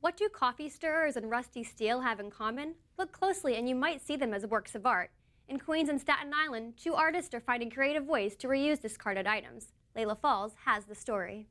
What do coffee stirrers and rusty steel have in common? Look closely and you might see them as works of art. In Queens and Staten Island, two artists are finding creative ways to reuse discarded items. Layla Falls has the story.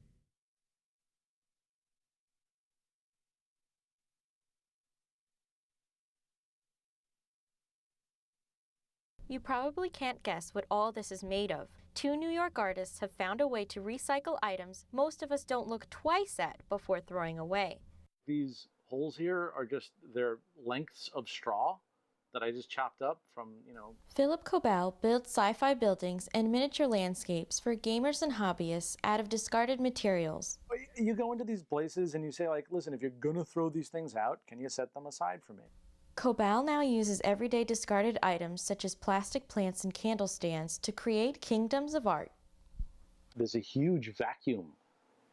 You probably can't guess what all this is made of. Two New York artists have found a way to recycle items most of us don't look twice at before throwing away. These holes here are just, they're lengths of straw that I just chopped up from. Philip Cobell builds sci-fi buildings and miniature landscapes for gamers and hobbyists out of discarded materials. You go into these places and you say, like, listen, if you're gonna throw these things out, can you set them aside for me? Cobell now uses everyday discarded items such as plastic plants and candle stands to create kingdoms of art. There's a huge vacuum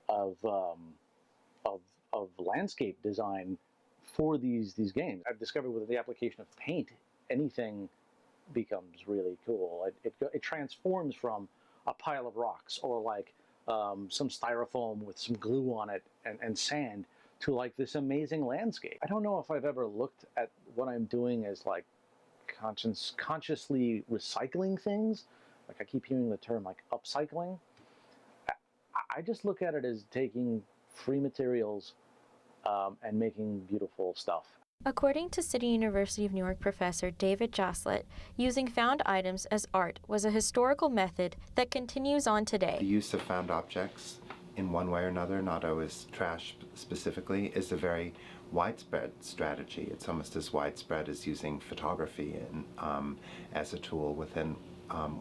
of landscape design for these games. I've discovered with the application of paint, anything becomes really cool. It transforms from a pile of rocks or like some styrofoam with some glue on it and sand to like this amazing landscape. I don't know if I've ever looked at what I'm doing as like consciously recycling things. Like I keep hearing the term like upcycling. I just look at it as taking free materials and making beautiful stuff. According to City University of New York professor David Joslett, using found items as art was a historical method that continues on today. The use of found objects in one way or another, not always trash specifically, is a very widespread strategy. It's almost as widespread as using photography as a tool within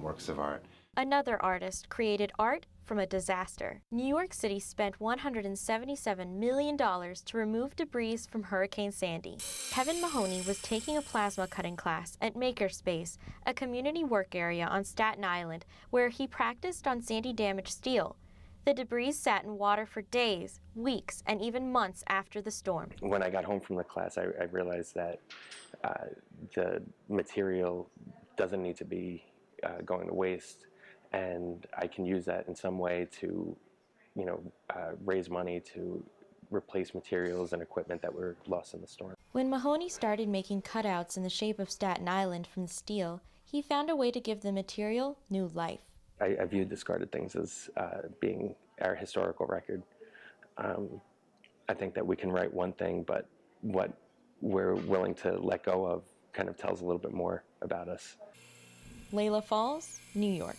works of art. Another artist created art from a disaster. New York City spent $177 million to remove debris from Hurricane Sandy. Kevin Mahoney was taking a plasma cutting class at Makerspace, a community work area on Staten Island, where he practiced on Sandy-damaged steel. The debris sat in water for days, weeks, and even months after the storm. When I got home from the class, I realized that the material doesn't need to be going to waste, and I can use that in some way to, raise money to replace materials and equipment that were lost in the storm. When Mahoney started making cutouts in the shape of Staten Island from the steel, he found a way to give the material new life. I viewed discarded things as being our historical record. I think that we can write one thing, but what we're willing to let go of kind of tells a little bit more about us. Layla Falls, New York.